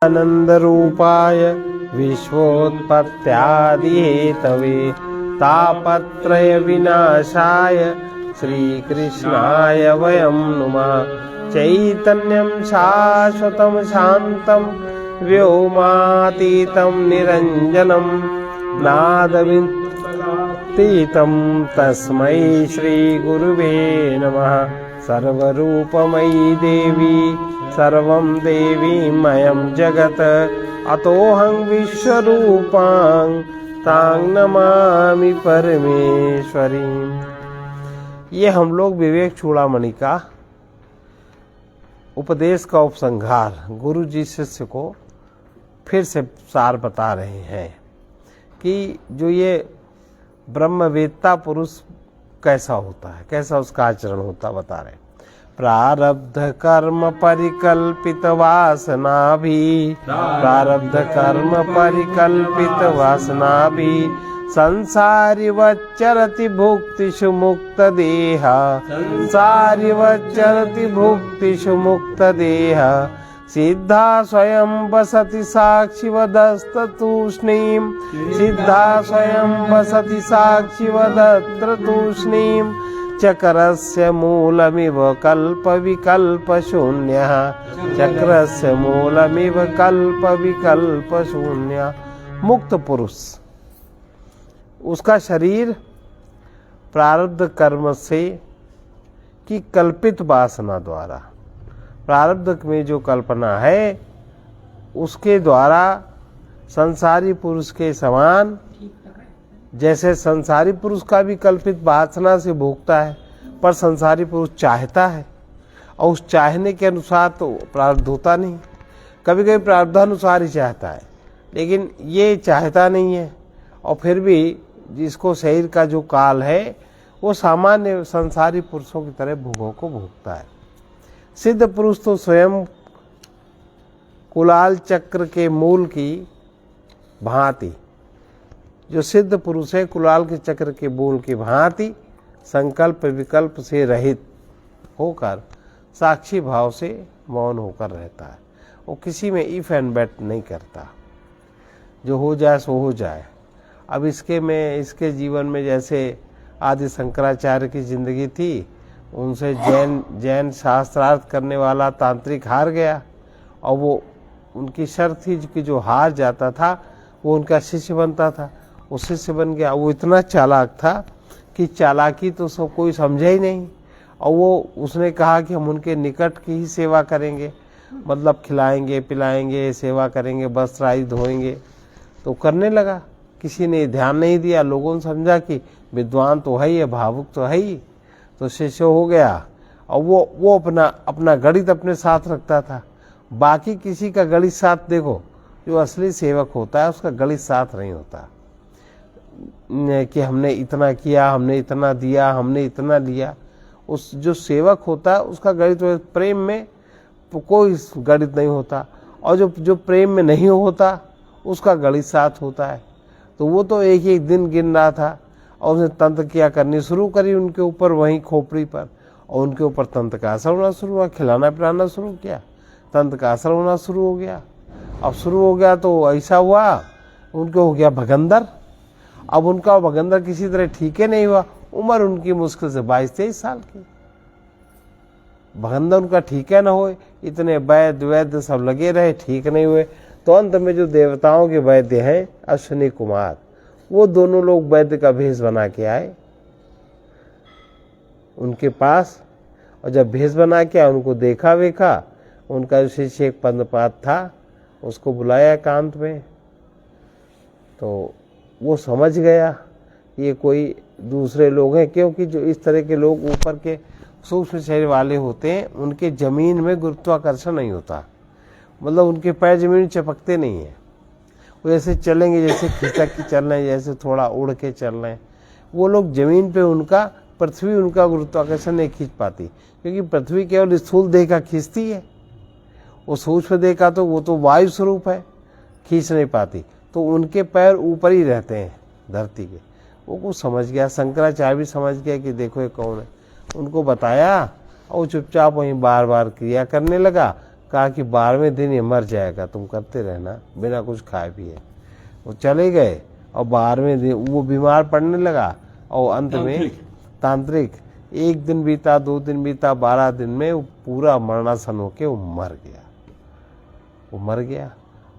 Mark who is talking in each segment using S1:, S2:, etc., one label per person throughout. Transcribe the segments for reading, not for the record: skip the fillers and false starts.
S1: आनंदरूपाय विश्वोत्पत्त्यादिहेतवे तापत्रय विनाशाय श्रीकृष्णाय वयं नुमः। चैतन्यं शाश्वतं शान्तं व्योमातीतं निरञ्जनं नादतीतं तस्मै श्रीगुरुवे नमः। सर्वरूपमयी देवी सर्वं देवीमयं जगत् अतोऽहं विश्वरूपां तां नमामि परमेश्वरीं। ये हम लोग विवेक चूड़ामणि का उपदेश का उपसंहार गुरु जी शिष्य को फिर से सार बता रहे हैं कि जो ये ब्रह्मवेत्ता पुरुष कैसा होता है, कैसा उसका आचरण होता बता रहे। प्रारब्ध कर्म परिकल्पित वासना भी प्रारब्ध कर्म परिकल्पित वासना भी संसारी वच्चरति भुक्तिषु मुक्त देह संसारी वच्चरति भुक्तिषु मुक्त देह सिद्धा स्वयं वसति साक्षिवदत्र तूष्णीं सिद्धा स्वयं वसति साक्षिवदत्र तूष्णीं चक्रस्य मूलमिव कल्प विकल्प शून्यः चक्रस्य मूलमिव कल्प विकल्प शून्य। मुक्त पुरुष उसका शरीर प्रारब्ध कर्म से की कल्पित वासना द्वारा प्रारब्ध में जो कल्पना है उसके द्वारा संसारी पुरुष के समान, जैसे संसारी पुरुष का भी कल्पित वासना से भोगता है, पर संसारी पुरुष चाहता है और उस चाहने के अनुसार तो प्रारब्ध होता नहीं। कभी कभी प्रारब्धानुसार ही चाहता है, लेकिन ये चाहता नहीं है और फिर भी जिसको शरीर का जो काल है वो सामान्य संसारी पुरुषों की तरह भोगों को भोगता है। सिद्ध पुरुष तो स्वयं कुलाल चक्र के मूल की भांति, जो सिद्ध पुरुष है कुलाल के चक्र के मूल की भांति संकल्प विकल्प से रहित होकर साक्षी भाव से मौन होकर रहता है। वो किसी में इफ एंड बट नहीं करता, जो हो जाए सो हो जाए। अब इसके जीवन में जैसे आदि शंकराचार्य की जिंदगी थी, उनसे जैन शास्त्रार्थ करने वाला तांत्रिक हार गया और वो उनकी शर्त थी कि जो हार जाता था वो उनका शिष्य बनता था। वो शिष्य बन गया, वो इतना चालाक था कि चालाकी तो सब कोई समझे ही नहीं। और वो उसने कहा कि हम उनके निकट की ही सेवा करेंगे, मतलब खिलाएंगे पिलाएंगे सेवा करेंगे वस्त्र आदि धोएंगे। तो करने लगा, किसी ने ध्यान नहीं दिया। लोगों ने समझा कि विद्वान तो है ही, भावुक तो है ही, तो शिष्य हो गया। और वो अपना गणित अपने साथ रखता था, बाकी किसी का गणित साथ देखो। जो असली सेवक होता है उसका गणित साथ नहीं होता कि हमने इतना किया, हमने इतना दिया, हमने इतना लिया। उस जो सेवक होता है उसका गणित, प्रेम में कोई गणित नहीं होता, और जो प्रेम में नहीं होता उसका गणित साथ होता है। तो वो तो एक एक दिन गिन रहा था और उसने तंत्र क्रिया करनी शुरू करी उनके ऊपर, वहीं खोपड़ी पर, और उनके ऊपर तंत्र का असर होना शुरू हुआ। खिलाना पिलाना शुरू किया, तंत्र का असर होना शुरू हो गया। अब शुरू हो गया तो ऐसा हुआ उनको हो गया भगंदर। अब उनका भगंदर किसी तरह ठीक ही नहीं हुआ। उम्र उनकी मुश्किल से 22-23 साल की। भगंदर उनका ठीक है ना हो, इतने वैद्य सब लगे रहे, ठीक नहीं हुए। तो अंत में जो देवताओं के वैद्य हैं अश्विनी कुमार, वो दोनों लोग वैद्य का भेष बना के आए उनके पास। और जब भेष बना के आए उनको देखा वेखा, उनका जो शिष्य एक पद्मपाद था उसको बुलाया एकांत में। तो वो समझ गया ये कोई दूसरे लोग हैं, क्योंकि जो इस तरह के लोग ऊपर के सूक्ष्म शरीर वाले होते हैं उनके जमीन में गुरुत्वाकर्षण नहीं होता, मतलब उनके पैर जमीन में चिपकते नहीं है। वो ऐसे चलेंगे जैसे खिसक के चल रहे हैं, जैसे थोड़ा उड़ के चल रहे हैं। वो लोग जमीन पे उनका, पृथ्वी उनका गुरुत्वाकर्षण नहीं खींच पाती, क्योंकि पृथ्वी केवल स्थूल देह का खींचती है। वो सूक्ष्म देह का तो वो तो वायु स्वरूप है, खींच नहीं पाती। तो उनके पैर ऊपर ही रहते हैं धरती के। वो कुछ समझ गया, शंकराचार्य भी समझ गया कि देखो ये कौन है। उनको बताया और चुपचाप वहीं बार बार क्रिया करने लगा। कहा कि 12वें दिन ये मर जाएगा, तुम करते रहना बिना कुछ खाए पिए। वो चले गए और 12वें दिन वो बीमार पड़ने लगा और अंत में तांत्रिक 1 दिन बीता, 2 दिन बीता, 12 दिन में वो पूरा मरणासन होके वो मर गया।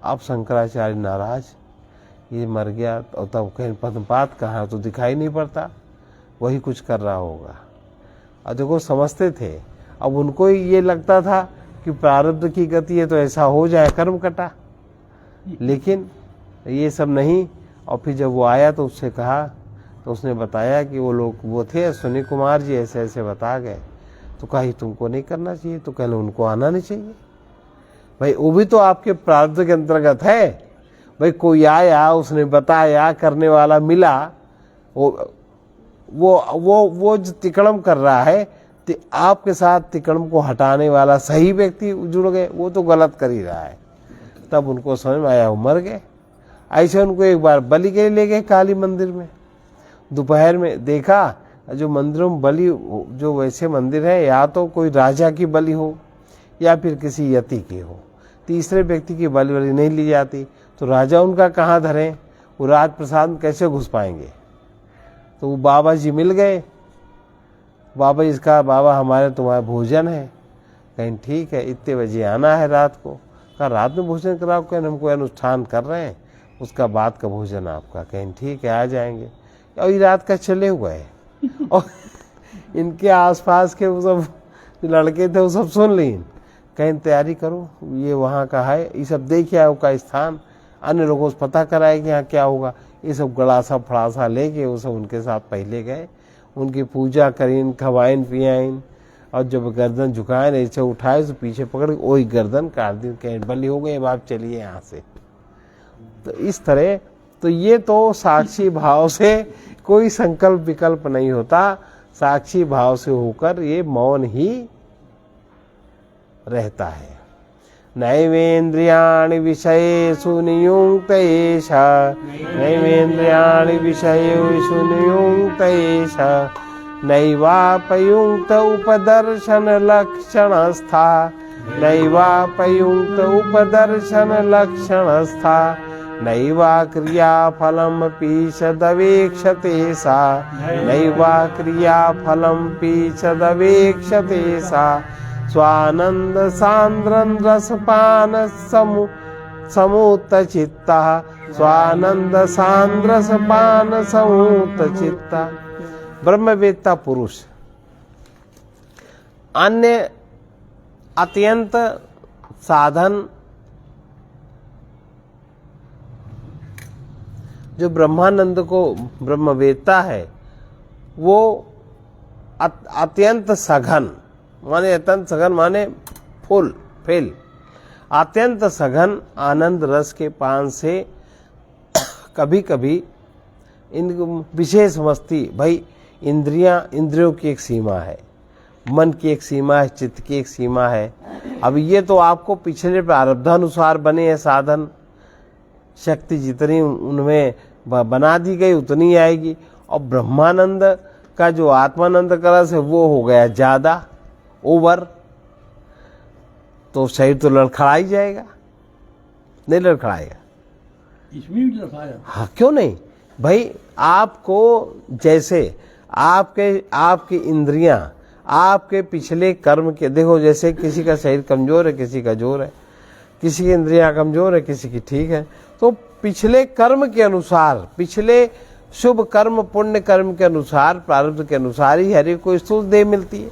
S1: अब शंकराचार्य नाराज, ये मर गया और तब कहीं पद्मपाद कहाँ, तो दिखाई नहीं पड़ता, वही कुछ कर रहा होगा। और देखो समझते थे, अब उनको ये लगता था कि प्रारब्ध की गति है तो ऐसा हो जाए, कर्म कटा, लेकिन ये सब नहीं। और फिर जब वो आया तो उससे कहा, तो उसने बताया कि वो लोग वो थे अश्विनी कुमार जी, ऐसे ऐसे बता गए। तो कहा तुमको नहीं करना चाहिए, तो कहने उनको आना नहीं चाहिए। भाई वो भी तो आपके प्रारब्ध के अंतर्गत है। भाई कोई आया, उसने बताया, करने वाला मिला, वो जो तिकड़म कर रहा है, तो आपके साथ तिकड़म को हटाने वाला सही व्यक्ति जुड़ गए, वो तो गलत कर ही रहा है। तब उनको समझ में आया, वो मर गए। ऐसे उनको एक बार बलि के ले गए काली मंदिर में, दोपहर में देखा जो मंदिरों में बलि, जो वैसे मंदिर है या तो कोई राजा की बलि हो या फिर किसी यति की हो, तीसरे व्यक्ति की बलि नहीं ली जाती। तो राजा उनका कहाँ धरे, वो राज प्रसाद में कैसे घुस पाएंगे। तो वो बाबा जी मिल गए, बाबा जी इसका, बाबा हमारे तुम्हारा भोजन है। कहीं ठीक है, इतने बजे आना है रात को। कहा रात में भोजन कराओ, कहीं हम कोई अनुष्ठान कर रहे हैं, उसका बाद का भोजन आपका। कहीं ठीक है, आ जाएंगे। और ये रात का चले हुए हैं और इनके आसपास के वो सब लड़के थे, वो सब सुन ली। कहीं तैयारी करो, ये वहाँ का है, ये सब देखिए उसका स्थान, अन्य लोगों से पता कराए कि यहाँ क्या होगा। ये सब गड़ासा फड़ासा लेके वो सब उनके साथ पहले गए, उनकी पूजा करीन, खवाइन पियाइन, और जब गर्दन झुकाए ऐसे उठाए तो पीछे पकड़ के वही गर्दन काट दी। कहीं बलि हो गई, अब आप चलिए यहाँ से। तो इस तरह, तो ये तो साक्षी भाव से कोई संकल्प विकल्प नहीं होता, साक्षी भाव से होकर ये मौन ही रहता है। नैवेन्द्रियाणि विषयेषु नियुक्त एष, नैवेन्द्रियाणि विषयेषु नियुक्त एष, नैवापयुक्त उपदर्शन लक्षणस्था, नैवापयुक्त उपदर्शन लक्षणस्था, नैवा क्रियाफलमपि सदवेक्षते सा, नैवा क्रियाफलमपि सदवेक्षते सा, स्वानंद सांद्रन रसपान समूत चित्ता, स्वानंद सांद्र रसपान समूत चित्ता। ब्रह्मवेत्ता पुरुष अन्य अत्यंत साधन, जो ब्रह्मानंद को ब्रह्मवेत्ता है, वो अत्यंत सघन माने, अत्यंत सघन माने फुल फेल, अत्यंत सघन आनंद रस के पान से कभी कभी इन विशेष मस्ती। भाई इंद्रियों की एक सीमा है, मन की एक सीमा है, चित्त की एक सीमा है। अब ये तो आपको पिछले प्रारब्धानुसार बने हैं साधन, शक्ति जितनी उनमें बना दी गई उतनी आएगी। और ब्रह्मानंद का जो आत्मानंद का रस है वो हो गया ज्यादा, ओवर, तो शरीर तो लड़खड़ा ही जाएगा, नहीं लड़खड़ाएगा?
S2: इसमें भी लड़खड़ाया।
S1: हाँ, क्यों नहीं भाई। आपको जैसे आपकी इंद्रियां आपके पिछले कर्म के, देखो जैसे किसी का शरीर कमजोर है, किसी का जोर है, किसी की इंद्रियां कमजोर है, किसी की ठीक है, तो पिछले कर्म के अनुसार, पिछले शुभ कर्म पुण्य कर्म के अनुसार, प्रारब्ध के अनुसार ही हर एक को स्थूल देह मिलती है,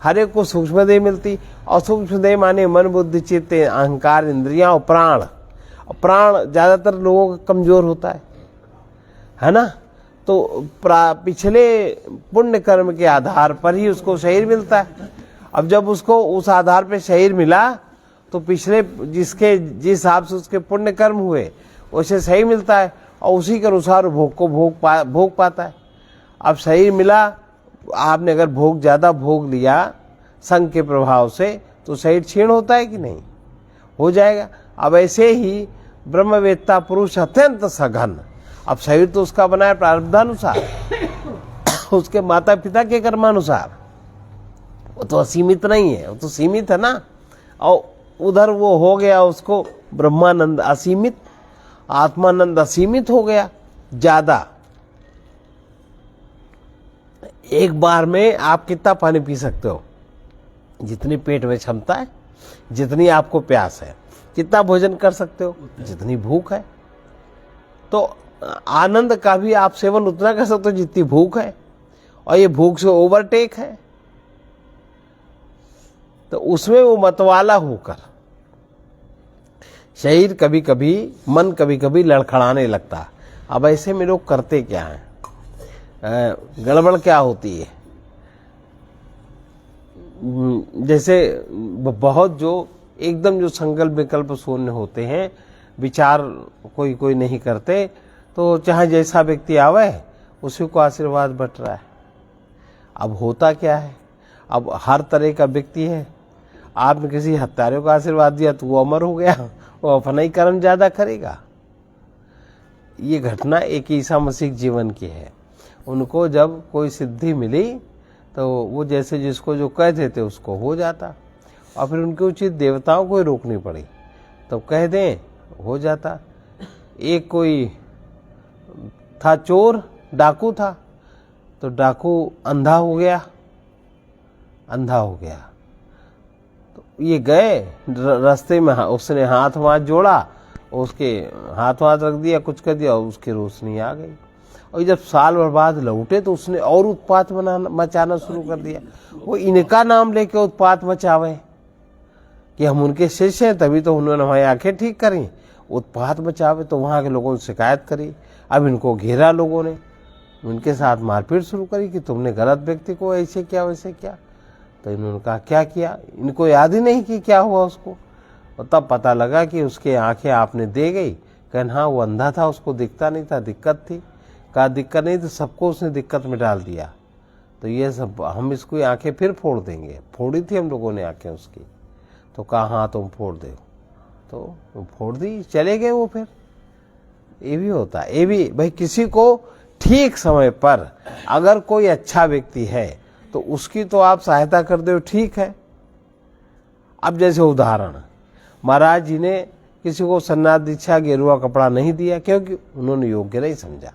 S1: हर एक को सूक्ष्म देह मिलती। और सूक्ष्म देह माने मन बुद्धि चित्त अहंकार इंद्रियां और प्राण। प्राण ज्यादातर लोगों का कमजोर होता है ना। तो पिछले पुण्य कर्म के आधार पर ही उसको शरीर मिलता है। अब जब उसको उस आधार पर शरीर मिला तो पिछले जिस हिसाब से उसके पुण्य कर्म हुए वैसे सही मिलता है, और उसी के अनुसार भोग को भोग पाता है। अब शरीर मिला, आपने अगर भोग ज्यादा भोग लिया संग के प्रभाव से, तो शरीर क्षीण होता है कि नहीं? हो जाएगा। अब ऐसे ही ब्रह्मवेत्ता पुरुष अत्यंत सघन, अब शरीर तो उसका बना है प्रारब्धानुसार, उसके माता पिता के कर्मानुसार, वो तो असीमित नहीं है, वो तो सीमित है ना। और उधर वो हो गया, उसको ब्रह्मानंद असीमित, आत्मानंद असीमित हो गया ज्यादा। एक बार में आप कितना पानी पी सकते हो? जितनी पेट में क्षमता है, जितनी आपको प्यास है। कितना भोजन कर सकते हो? जितनी भूख है। तो आनंद का भी आप सेवन उतना कर सकते हो जितनी भूख है, और ये भूख से ओवरटेक है। तो उसमें वो मतवाला होकर शरीर कभी कभी, मन कभी कभी लड़खड़ाने लगता। अब ऐसे में लोग करते क्या हैं, गड़बड़ क्या होती है? जैसे बहुत जो एकदम जो संकल्प विकल्प शून्य होते हैं, विचार कोई कोई नहीं करते, तो चाहे जैसा व्यक्ति आवे उसी को आशीर्वाद बट रहा है। अब होता क्या है, अब हर तरह का व्यक्ति है। आपने किसी हत्यारे को आशीर्वाद दिया तो वो अमर हो गया, वो अपना ही कर्म ज्यादा करेगा। ये घटना एक ईसा मसीह जीवन की है। उनको जब कोई सिद्धि मिली तो वो जैसे जिसको जो कहते थे उसको हो जाता, और फिर उनके उचित देवताओं को ही रोकनी पड़ी, तो कह दें हो जाता। एक कोई था चोर, डाकू था, तो डाकू अंधा हो गया, अंधा हो गया। तो ये गए रास्ते में, उसने हाथ वाथ जोड़ा, उसके हाथ वाथ रख दिया, कुछ कर दिया, और उसकी रोशनी आ गई। और जब साल भर बाद लौटे तो उसने और उत्पात मचाना शुरू कर दिया। वो इनका नाम लेके उत्पात मचावे कि हम उनके शिष्य हैं, तभी तो उन्होंने हमारी आंखें ठीक करी। उत्पात मचावे तो वहां के लोगों ने शिकायत करी। अब इनको घेरा लोगों ने, उनके साथ मारपीट शुरू करी कि तुमने गलत व्यक्ति को ऐसे किया वैसे किया। तो इन्होंने कहा क्या किया, इनको याद ही नहीं कि क्या हुआ उसको। और तब पता लगा कि उसके आंखें आपने दे गई। कहना हाँ, वो अंधा था, उसको दिखता नहीं था, दिक्कत थी। कहा दिक्कत नहीं, तो सबको उसने दिक्कत में डाल दिया। तो ये सब हम इसको आंखें फिर फोड़ देंगे। फोड़ी थी हम लोगों ने आंखें उसकी। तो कहा हाँ तुम फोड़ दो, तो फोड़ दी, चले गए वो। फिर ये भी होता है, ये भी भाई किसी को ठीक समय पर अगर कोई अच्छा व्यक्ति है तो उसकी तो आप सहायता कर दो, ठीक है। अब जैसे उदाहरण, महाराज जी ने किसी को सन्यास दीक्षा गेरुआ कपड़ा नहीं दिया क्योंकि उन्होंने योग्य नहीं समझा।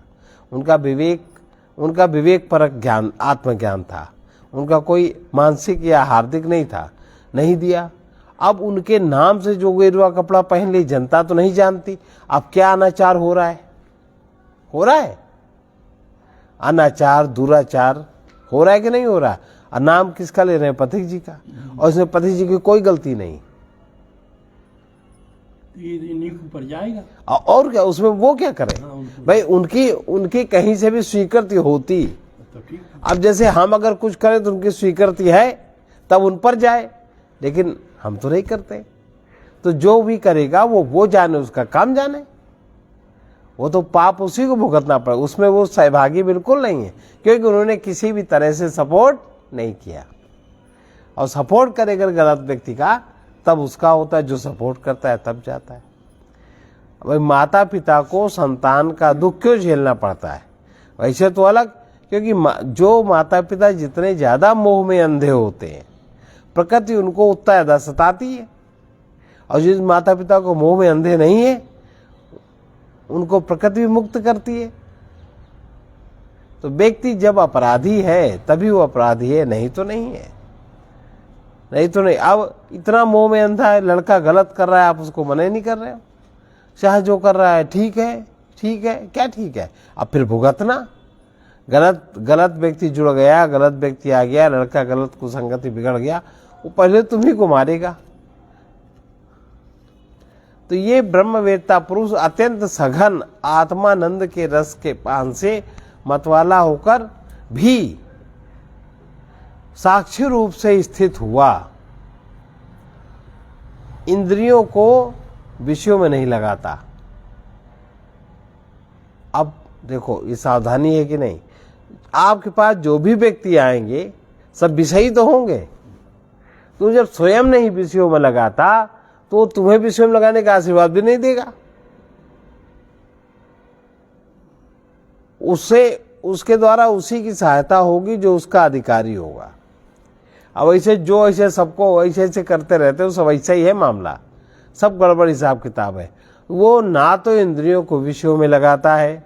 S1: उनका विवेक परक ज्ञान, आत्मज्ञान था, उनका कोई मानसिक या हार्दिक नहीं था, नहीं दिया। अब उनके नाम से जो गेरुआ कपड़ा पहन ली, जनता तो नहीं जानती। अब क्या अनाचार हो रहा है, हो रहा है अनाचार, दुराचार हो रहा है कि नहीं हो रहा है? और नाम किसका ले रहे हैं? पथिक जी का। और इसमें पथिक जी की कोई गलती नहीं।
S2: ये ऊपर जाएगा
S1: और क्या, उसमें वो क्या करें? भाई उनकी कहीं से भी स्वीकृति होती
S2: तो ठीक।
S1: अब जैसे हम अगर कुछ करें तो उनकी स्वीकृति है तब उन पर जाए, लेकिन हम तो नहीं करते। तो जो भी करेगा वो जाने, उसका काम जाने। वो तो पाप उसी को भुगतना पड़े, उसमें वो सहभागी बिल्कुल नहीं है, क्योंकि उन्होंने किसी भी तरह से सपोर्ट नहीं किया। और सपोर्ट करेगा गलत व्यक्ति का, तब उसका होता है। जो सपोर्ट करता है तब जाता है। भाई माता पिता को संतान का दुख क्यों झेलना पड़ता है? वैसे तो अलग, क्योंकि जो माता पिता जितने ज्यादा मोह में अंधे होते हैं, प्रकृति उनको उतना ज्यादा सताती है। और जिस माता पिता को मोह में अंधे नहीं है, उनको प्रकृति भी मुक्त करती है। तो व्यक्ति जब अपराधी है तभी वो अपराधी है, नहीं तो नहीं है, नहीं तो नहीं। अब इतना मोह में अंधा है, लड़का गलत कर रहा है, आप उसको मना नहीं कर रहे हो। चाहे जो कर रहा है ठीक है, ठीक है, क्या ठीक है? अब फिर भुगतना। गलत व्यक्ति जुड़ गया, गलत व्यक्ति आ गया, लड़का गलत कुसंगति बिगड़ गया, वो पहले तुम्ही को मारेगा। तो ये ब्रह्मवेत्ता पुरुष अत्यंत सघन आत्मानंद के रस के पान से मतवाला होकर भी साक्षी रूप से स्थित हुआ, इंद्रियों को विषयों में नहीं लगाता। अब देखो ये सावधानी है कि नहीं, आपके पास जो भी व्यक्ति आएंगे सब विषयी तो होंगे। तो जब स्वयं नहीं विषयों में लगाता तो तुम्हें विषयों में लगाने का आशीर्वाद भी नहीं देगा। उसके द्वारा उसी की सहायता होगी जो उसका अधिकारी होगा। अब ऐसे जो ऐसे सबको ऐसे ऐसे करते रहते हो, सब ऐसा ही है मामला, सब गड़बड़ हिसाब किताब है। वो ना तो इंद्रियों को विषयों में लगाता है,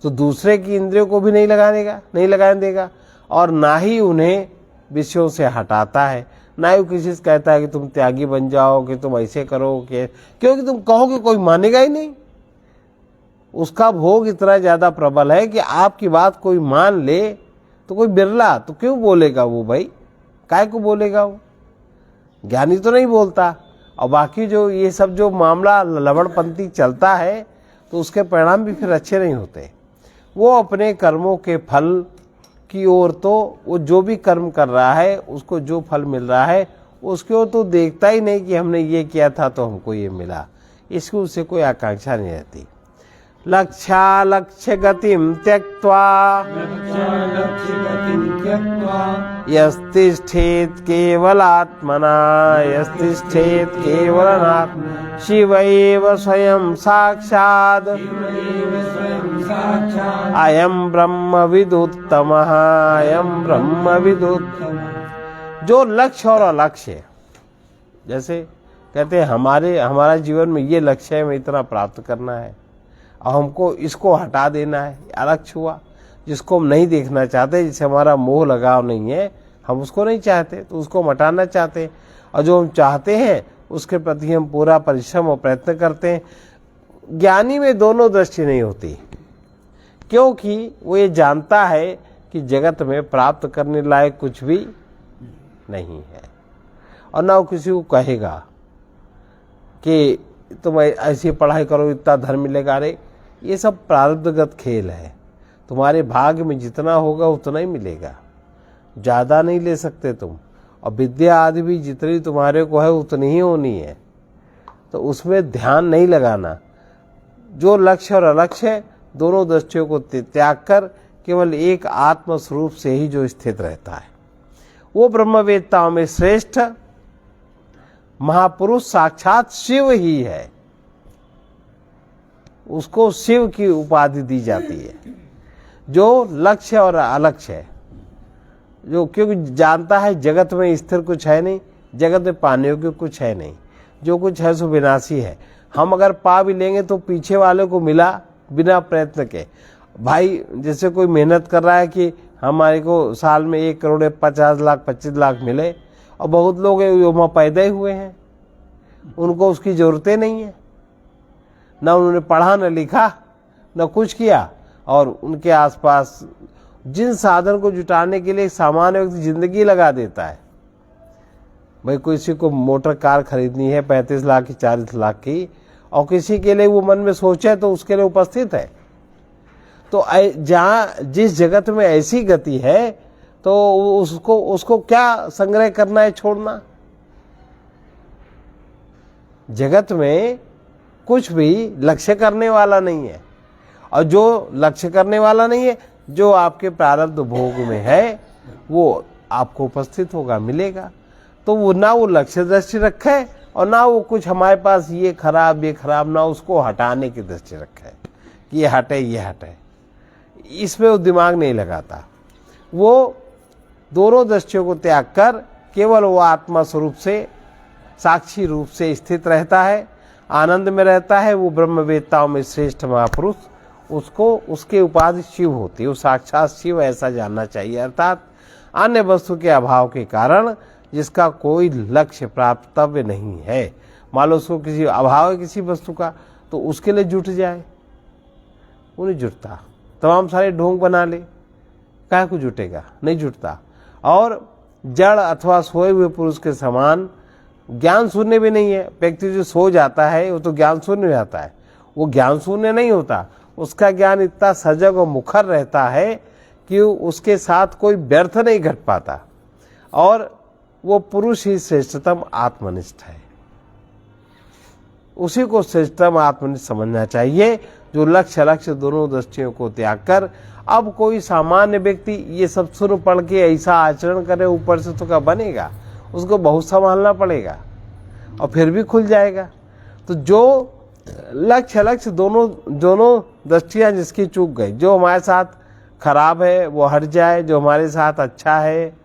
S1: तो दूसरे की इंद्रियों को भी नहीं लगाने देगा, और ना ही उन्हें विषयों से हटाता है, ना ही किसी से कहता है कि तुम त्यागी बन जाओ, कि तुम ऐसे करो, कि क्योंकि तुम कहोगे कोई मानेगा ही नहीं। उसका भोग इतना ज्यादा प्रबल है कि आपकी बात कोई मान ले तो कोई बिरला तो क्यों बोलेगा वो भाई, काय को बोलेगा वो, ज्ञानी तो नहीं बोलता। और बाकी जो ये सब जो मामला लवड़पंथी चलता है तो उसके परिणाम भी फिर अच्छे नहीं होते। वो अपने कर्मों के फल की ओर, तो वो जो भी कर्म कर रहा है उसको जो फल मिल रहा है उसकी ओर तो देखता ही नहीं कि हमने ये किया था तो हमको ये मिला, इसकी उससे कोई आकांक्षा नहीं रहती। लक्ष्य गतिम त्यक्त्वा यस्तिष्ठेत केवलात्मना यस्तिष्ठेत केवलात्मना शिवैव स्वयं साक्षात् अयम ब्रह्मविदुत्तमः अयम ब्रह्मविदुत्तमः। जो लक्ष्य और अलक्ष्य, जैसे कहते हैं हमारा जीवन में ये लक्ष्य है, हमें इतना प्राप्त करना है और हमको इसको हटा देना है, अलक्ष्य हुआ। जिसको हम नहीं देखना चाहते, जिससे हमारा मोह लगाव नहीं है, हम उसको नहीं चाहते तो उसको हटाना चाहते हैं। और जो हम चाहते हैं उसके प्रति हम पूरा परिश्रम और प्रयत्न करते हैं। ज्ञानी में दोनों दृष्टि नहीं होती, क्योंकि वो ये जानता है कि जगत में प्राप्त करने लायक कुछ भी नहीं है, और ना वो किसी को कहेगा कि तुम ऐसी पढ़ाई करो इतना धन मिलेगा। अरे ये सब प्रारब्धगत खेल है, तुम्हारे भाग्य में जितना होगा उतना ही मिलेगा, ज़्यादा नहीं ले सकते तुम। और विद्या आदि भी जितनी तुम्हारे को है उतनी ही होनी है, तो उसमें ध्यान नहीं लगाना। जो लक्ष्य और अलक्ष्य है दोनों दृष्टियों को त्याग कर केवल एक आत्म स्वरूप से ही जो स्थित रहता है, वो ब्रह्मवेत्ताओं में श्रेष्ठ महापुरुष साक्षात शिव ही है। उसको शिव की उपाधि दी जाती है। जो लक्ष्य और अलक्ष्य है, जो क्योंकि जानता है जगत में स्थिर कुछ है नहीं, जगत में पाने योग्य कुछ है नहीं, जो कुछ है सो विनाशी है। हम अगर पा भी लेंगे तो पीछे वाले को मिला बिना प्रयत्न के। भाई जैसे कोई मेहनत कर रहा है कि हमारे को साल में 1 करोड़ 50 लाख 25 लाख मिले, और बहुत लोग वहाँ पैदा ही हुए हैं, उनको उसकी जरूरतें नहीं है, ना उन्होंने पढ़ा न लिखा न कुछ किया, और उनके आसपास जिन साधन को जुटाने के लिए सामान्य व्यक्ति जिंदगी लगा देता है। भाई किसी को मोटर कार खरीदनी है 35 लाख की 40 लाख की, और किसी के लिए वो मन में सोचे तो उसके लिए उपस्थित है। तो जहाँ जिस जगत में ऐसी गति है तो उसको क्या संग्रह करना है, छोड़ना। जगत में कुछ भी लक्ष्य करने वाला नहीं है, और जो लक्ष्य करने वाला नहीं है, जो आपके प्रारब्ध भोग में है वो आपको उपस्थित होगा, मिलेगा। तो वो ना वो लक्ष्य दृष्टि रखे, और ना वो कुछ हमारे पास ये खराब ना उसको हटाने की दृष्टि रखे कि ये हटे, इसमें वो दिमाग नहीं लगाता। वो दोनों दृष्टियों को त्याग कर केवल वो आत्मा स्वरूप से साक्षी रूप से स्थित रहता है, आनंद में रहता है। वो ब्रह्मवेत्ताओं में श्रेष्ठ महापुरुष, उसको उसके उपाधि शिव होती है, वो साक्षात शिव ऐसा जानना चाहिए। अर्थात अन्य वस्तु के अभाव के कारण जिसका कोई लक्ष्य प्राप्तव्य नहीं है, मान लो उसको किसी अभाव है किसी वस्तु का, तो उसके लिए जुट जाए, वो नहीं जुटता। तमाम सारे ढोंग बना ले, काहे को जुटेगा, नहीं जुटता। और जड़ अथवा सोए हुए पुरुष के समान ज्ञान शून्य भी नहीं है। व्यक्ति जो सो जाता है वो तो ज्ञान शून्य हो जाता है, वो ज्ञान शून्य नहीं होता। उसका ज्ञान इतना सजग और मुखर रहता है कि उसके साथ कोई व्यर्थ नहीं घट पाता, और वो पुरुष ही श्रेष्ठतम आत्मनिष्ठ है। उसी को श्रेष्ठतम आत्मनिष्ठ समझना चाहिए, जो लक्ष्य दोनों दृष्टियों को त्याग कर। अब कोई सामान्य व्यक्ति ये सब सुन पढ़ के ऐसा आचरण करे ऊपर से तो क्या बनेगा, उसको बहुत संभालना पड़ेगा, और फिर भी खुल जाएगा। तो जो लक्ष्य दोनों दृष्टियां जिसकी चूक गई, जो हमारे साथ खराब है वो हट जाए, जो हमारे साथ अच्छा है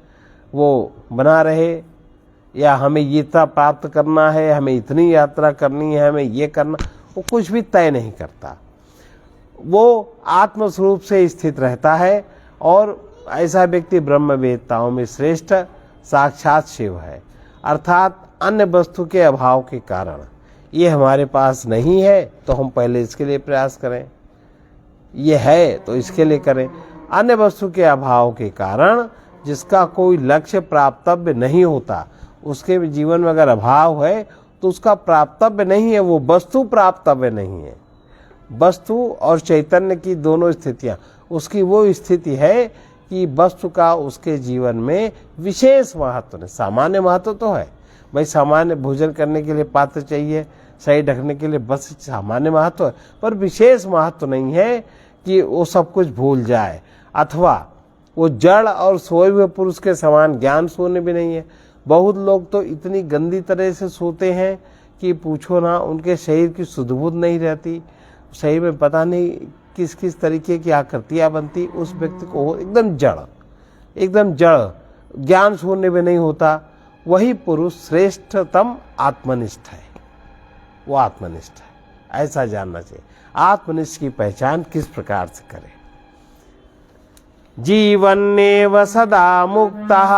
S1: वो बना रहे, या हमें ये इतना प्राप्त करना है, हमें इतनी यात्रा करनी है, हमें ये करना, वो कुछ भी तय नहीं करता। वो आत्मस्वरूप से स्थित रहता है और ऐसा व्यक्ति ब्रह्मवेत्ताओं में श्रेष्ठ साक्षात शिव है। अर्थात अन्य वस्तु के अभाव के कारण ये हमारे पास नहीं है तो हम पहले इसके लिए प्रयास करें, ये है तो इसके लिए करें। अन्य वस्तु के अभाव के कारण जिसका कोई लक्ष्य प्राप्तव्य नहीं होता, उसके जीवन में अगर अभाव है तो उसका प्राप्तव्य नहीं है, वो वस्तु प्राप्तव्य नहीं है। वस्तु और चैतन्य की दोनों स्थितियां, उसकी वो स्थिति है कि वस्तु का उसके जीवन में विशेष महत्व नहीं। सामान्य महत्व तो है भाई, सामान्य भोजन करने के लिए पात्र चाहिए, सही ढकने के लिए बस सामान्य महत्व है, पर विशेष महत्व नहीं है कि वो सब कुछ भूल जाए, अथवा वो जड़ और सोए हुए पुरुष के समान ज्ञान शून्य भी नहीं है। बहुत लोग तो इतनी गंदी तरह से सोते हैं कि पूछो ना, उनके शरीर की सुध-बुध नहीं रहती, शरीर में पता नहीं किस किस तरीके की आकृतियां बनती, उस व्यक्ति को एकदम जड़ ज्ञान शून्य भी नहीं होता। वही पुरुष श्रेष्ठतम आत्मनिष्ठ है, वो आत्मनिष्ठ है, ऐसा जानना चाहिए। आत्मनिष्ठ की पहचान किस प्रकार से करें? जीवन्नेव सदा मुक्तः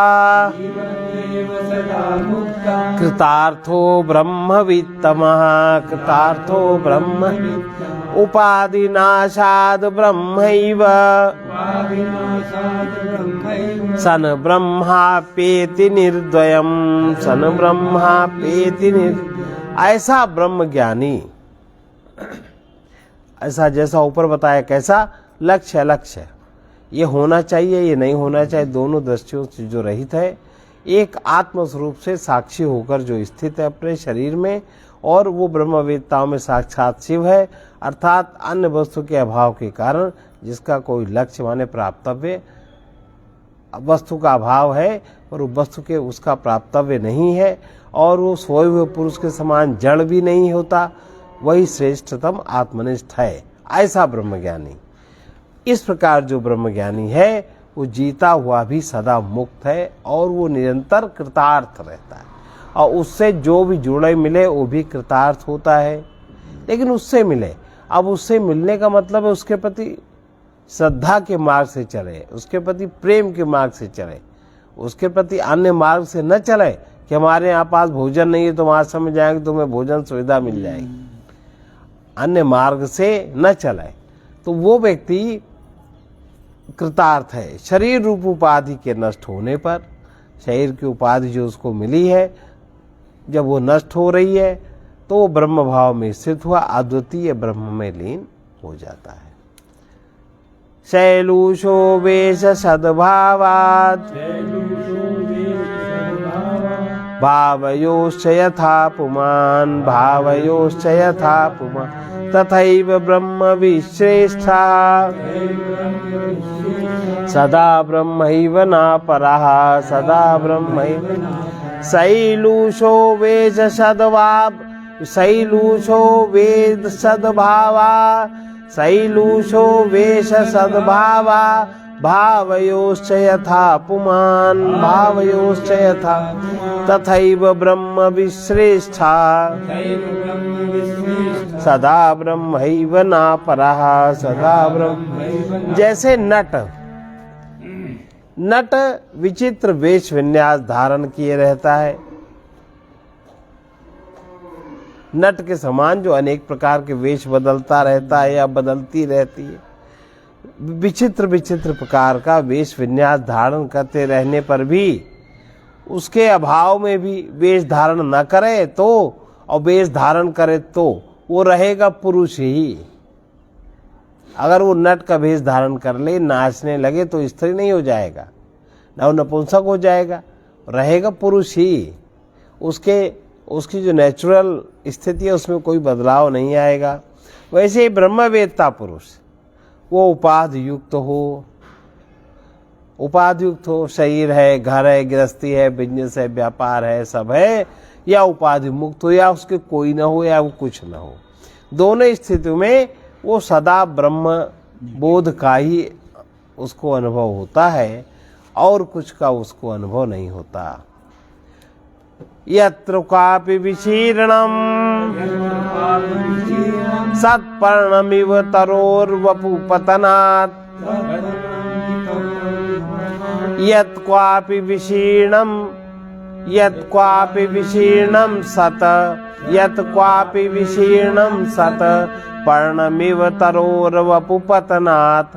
S1: कृतार्थो ब्रह्मवित्तमः, कृतार्थो ब्रह्म उपाधिनाशाद ब्रह्मैव सन ब्रह्माप्येति निर्द्वयम्, सन ब्रह्माप्येति ऐसा ब्रह्मज्ञानी, ऐसा जैसा ऊपर बताया कैसा लक्ष्य अलक्ष्य, ये होना चाहिए ये नहीं होना चाहिए, दोनों दृष्टियों से जो रहित है, एक आत्मस्वरूप से साक्षी होकर जो स्थित है अपने शरीर में, और वो ब्रह्मवेत्ताओं में साक्षात शिव है। अर्थात अन्य वस्तु के अभाव के कारण जिसका कोई लक्ष्य माने प्राप्तव्य वस्तु का अभाव है, पर वस्तु के उसका प्राप्तव्य नहीं है, और वो सोए हुए पुरुष के समान जड़ भी नहीं होता, वही श्रेष्ठतम आत्मनिष्ठ है, ऐसा ब्रह्मज्ञानी। इस प्रकार जो ब्रह्मज्ञानी है वो जीता हुआ भी सदा मुक्त है, और वो निरंतर कृतार्थ रहता है, और उससे जो भी जुड़े मिले वो भी कृतार्थ होता है। लेकिन उससे मिले, अब उससे मिलने का मतलब है उसके प्रति श्रद्धा के मार्ग से चले, उसके प्रति प्रेम के मार्ग से चले, उसके प्रति अन्य मार्ग से न चले कि हमारे यहाँ पास भोजन नहीं है तो वहां समझ जाएंगे तुम्हें भोजन सुविधा मिल जाएगी, अन्य मार्ग से न चले, तो वो व्यक्ति कृतार्थ है। शरीर रूप उपाधि के नष्ट होने पर, शरीर की उपाधि जो उसको मिली है जब वो नष्ट हो रही है तो वो ब्रह्म भाव में स्थित हुआ अद्वितीय ब्रह्म में लीन हो जाता है। शैलूषो वेश सद्भावात् भावयोश्च यथा पुमान्, भावयोश्च यथा पुमान् तथैव ब्रह्म विश्रेष्ठा सदा ब्रह्मैव न परः, सदा ब्रह्मैव। शैलूषो वेश सद्भाव, शैलूषो वेद सद्भावा, शैलूषो वेश सद्भावा भावयोश्च यथा पुमान्, भावयोश्च यथा तथैव ब्रह्म विश्रेष्ठा सदा ब्रह्मैव न परः, सदा ब्रह्म। जैसे नट विचित्र वेश विन्यास धारण किए रहता है, नट के समान जो अनेक प्रकार के वेश बदलता रहता है या बदलती रहती है, विचित्र विचित्र प्रकार का वेश विन्यास धारण करते रहने पर भी उसके अभाव में भी वेश धारण न करे तो, और वेश धारण करे तो वो रहेगा पुरुष ही। अगर वो नट का वेश धारण कर ले, नाचने लगे तो स्त्री नहीं हो जाएगा, ना वो नपुंसक हो जाएगा, रहेगा पुरुष ही। उसकी जो नेचुरल स्थिति है उसमें कोई बदलाव नहीं आएगा। वैसे ही ब्रह्मवेत्ता पुरुष वो उपाधि युक्त हो, शरीर है, घर है, गृहस्थी है, बिजनेस है, व्यापार है, सब है, या उपाधि मुक्त हो, या उसके कोई ना हो, या वो कुछ ना हो। दोनों स्थितियों में वो सदा ब्रह्म बोध का ही उसको अनुभव होता है, और कुछ का उसको अनुभव नहीं होता। यत्र क्वापि विशीर्णम सत्पर्णमिव तरोर्वपु पतनात् यत् क्वापि विशीर्णम सत पर्णमिव तरोर्वपु पतनात्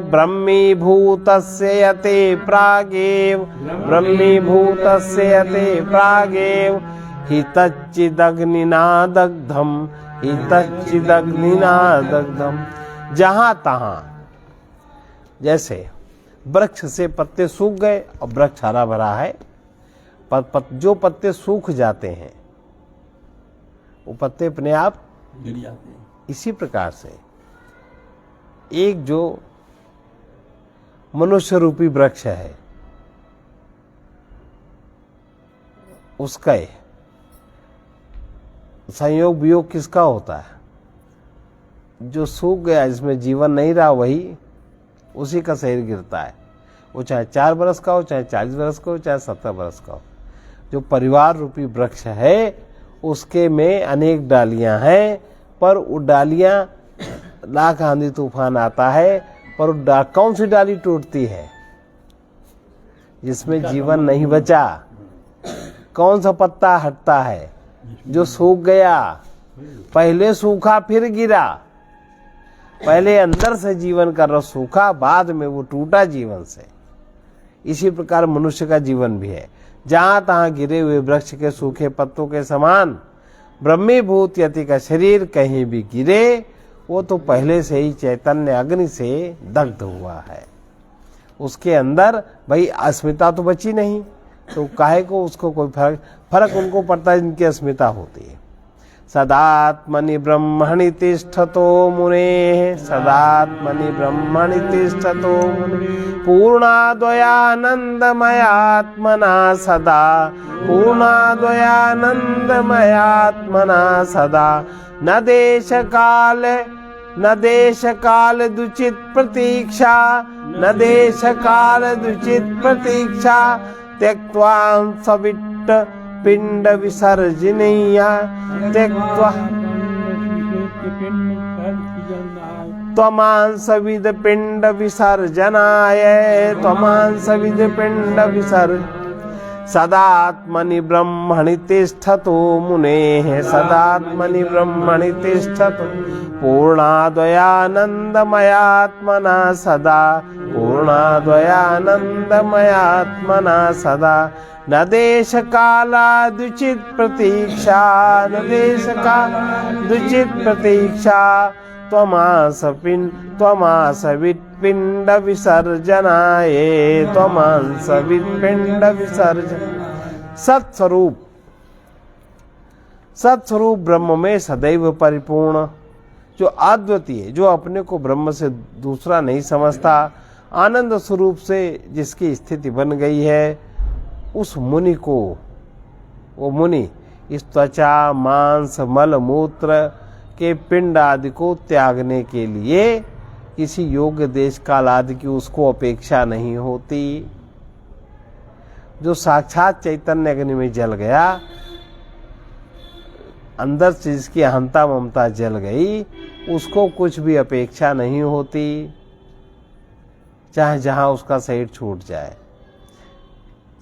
S1: ब्रह्मीभूतस्य यते प्रागेव हितच्चिदग्निना दग्धम। जहां तहां जैसे वृक्ष से पत्ते सूख गए और वृक्ष हरा भरा है, जो पत्ते सूख जाते हैं वो पत्ते अपने आप
S2: गिर जाते हैं।
S1: इसी प्रकार से एक जो मनुष्य रूपी वृक्ष है उसका संयोग वियोग किसका होता है? जो सूख गया, जिसमें जीवन नहीं रहा, वही उसी का शरीर गिरता है। वो चाहे 4 बरस का हो, चाहे 40 बरस का हो, चाहे 70 बरस का हो। जो परिवार रूपी वृक्ष है उसके में अनेक डालियां हैं, पर वो डालियां लाख आंधी तूफान आता है, पर कौन सी डाली टूटती है? जिसमें जीवन नहीं बचा। कौन सा पत्ता हटता है? जो सूख गया। पहले सूखा फिर गिरा। पहले अंदर से जीवन का रस सूखा, बाद में वो टूटा जीवन से। इसी प्रकार मनुष्य का जीवन भी है। जहां तहां गिरे हुए वृक्ष के सूखे पत्तों के समान ब्रह्मीभूत यति का शरीर कहीं भी गिरे, वो तो पहले से ही चैतन्य अग्नि से दग्ध हुआ है। उसके अंदर भाई अस्मिता तो बची नहीं, तो काहे को उसको कोई फर्क उनको पड़ता है जिनकी अस्मिता होती है। सदात्मनि ब्रह्मणि तिष्ठतो मुने, सदात्मनि ब्रह्मणि तिष्ठतो मुने, पूर्णाद्वयानंदमयात्मना सदा, पूर्णाद्वयानंदमयात्मना सदा। न देश काल दुचित प्रतीक्षा, न देश काल दुचित प्रतीक्षा, त्यक्त्वा सविट्ट पिंड विसर्जनीया, त्यक्त्वा त्वमांसविद पिंड विसर्जनाय, त्वमांसविद पिंड विसर्ज। सदात्मनि ब्रह्मणि तिष्ठतो मुनेः, सदात्मनि ब्रह्मणि तिष्ठतो, पूर्णाद्वयानंदमयात्मना सदा, पूर्णाद्वयानंदमयात्मना सदा। न देश कालादुचित प्रतीक्षा, न देश कालादुचित प्रतीक्षा, त्वमांसवित् पिंड विसर्जनाय, त्वमांसवित् पिंड विसर्जन। सत्स्वरूप ब्रह्म में सदैव परिपूर्ण, जो अद्वितीय, जो अपने को ब्रह्म से दूसरा नहीं समझता, आनंद स्वरूप से जिसकी स्थिति बन गई है, उस मुनि को, वो मुनि इस त्वचा मांस मल मूत्र के पिंड आदि को त्यागने के लिए किसी योग्य देश काल आदि की उसको अपेक्षा नहीं होती। जो साक्षात चैतन्य अग्नि में जल गया, अंदर से जिसकी अहंता ममता जल गई, उसको कुछ भी अपेक्षा नहीं होती, चाहे जहां उसका शरीर छूट जाए।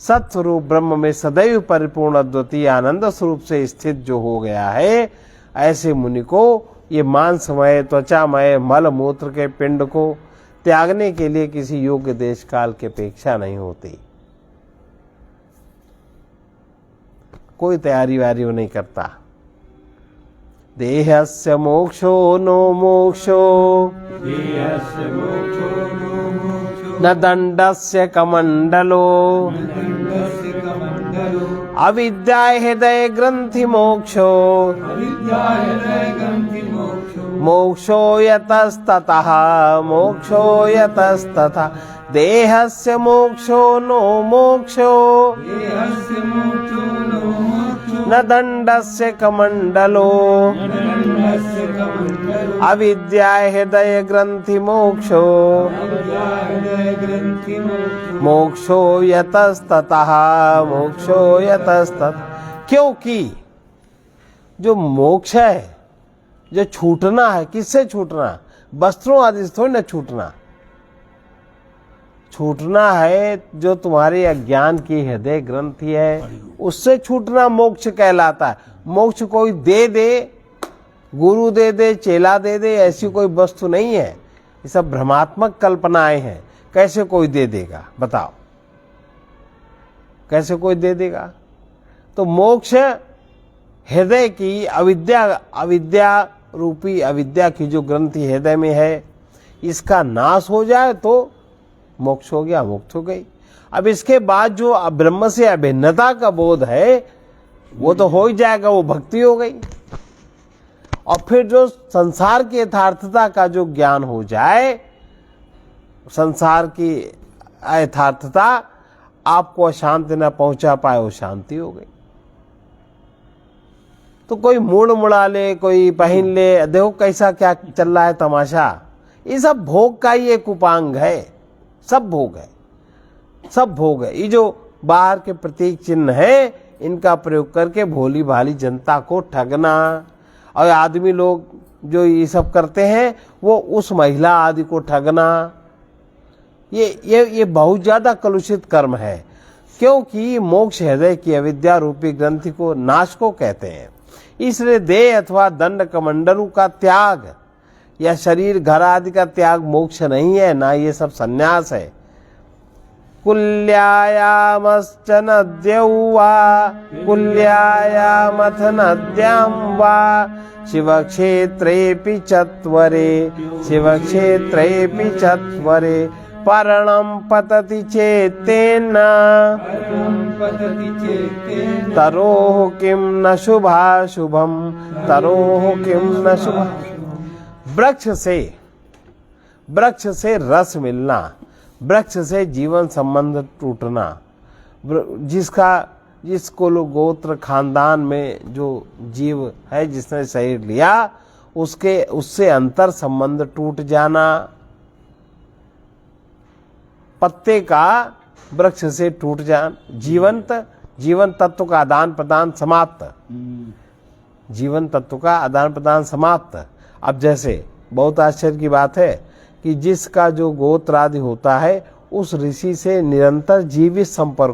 S1: सत्स्वरूप ब्रह्म में सदैव परिपूर्ण अद्वितीय आनंद स्वरूप से स्थित जो हो गया है, ऐसे मुनि को ये मांसमय त्वचामय मल मूत्र के पिंड को त्यागने के लिए किसी योग्य देश काल की अपेक्षा नहीं होती। कोई तैयारी वारी वो नहीं करता। देहस्य मोक्षो नो मोक्षो,
S2: देहस्य मोक्षो नो मोक्षो,
S1: न दंडस्य कमंडलो, अविद्या हृदय ग्रंथि मोक्षो, मोक्षो यतस्ततः, मोक्षो यतस्ततः। देहस्य मोक्षो नो मोक्षो, न दंडस्य कमंडलो
S2: दण्डस्य कमण्डलो
S1: अविद्या हृदय ग्रंथि मोक्षो
S2: ग्रंथि
S1: मोक्षो यतस्ततः मोक्षो यतस्तत। क्योंकि जो मोक्ष है, जो छूटना है, किससे छूटना? वस्त्रों आदि से थोड़ी ना छूटना। छूटना है जो तुम्हारे अज्ञान की हृदय ग्रंथि है, उससे छूटना मोक्ष कहलाता है। मोक्ष कोई दे दे, गुरु दे दे, चेला दे दे, ऐसी कोई वस्तु नहीं है। ये सब भ्रमात्मक कल्पनाएं हैं। कैसे कोई दे देगा बताओ? कैसे कोई दे देगा? तो मोक्ष हृदय की अविद्या रूपी अविद्या की जो ग्रंथि हृदय में है, इसका नाश हो जाए तो मोक्ष हो गया, मुक्त हो गई। अब इसके बाद जो ब्रह्म से अभिन्नता का बोध है वो तो हो ही जाएगा, वो भक्ति हो गई। और फिर जो संसार की यथार्थता का जो ज्ञान हो जाए, संसार की यथार्थता आपको अशांति न पहुंचा पाए, वो शांति हो गई। तो कोई मुड़ मुड़ा ले, कोई पहन ले, देखो कैसा क्या चल रहा है तमाशा। ये सब भोग का ही एक उपांग है, सब भोग है, सब भोग है। ये जो बाहर के प्रतीक चिन्ह है, इनका प्रयोग करके भोली भाली जनता को ठगना। और आदमी लोग जो ये सब करते हैं, वो उस महिला आदि को ठगना, ये बहुत ज्यादा कलुषित कर्म है। क्योंकि मोक्ष हृदय की अविद्या रूपी ग्रंथि को नाश को कहते हैं। इसलिए देह अथवा दंड कमंडलों का त्याग या शरीर घर आदि का त्याग मोक्ष नहीं है, ना ये सब संन्यास है। कुल्यायामश्च नद्यौ वा कुल्यायामथ नद्यां वा शिवक्षेत्रेऽपि चत्वरे शिवक्षेत्रेऽपि चत्वरे पर्णं पतति चेत्तेन
S2: पतति चेत्तेन
S1: तरोः किं न शुभाशुभं तरोः किं न शुभ। वृक्ष से रस मिलना, वृक्ष से जीवन संबंध टूटना, जिसको लोग गोत्र खानदान में जो जीव है जिसने शरीर लिया, उससे अंतर संबंध टूट जाना, पत्ते का वृक्ष से टूट जाना, जीवन तत्व का आदान प्रदान समाप्त, जीवन तत्व का आदान प्रदान समाप्त। अब जैसे बहुत आश्चर्य की बात है कि जिसका जो गोत्र आदि होता है, उस ऋषि से निरंतर जीवित संपर्क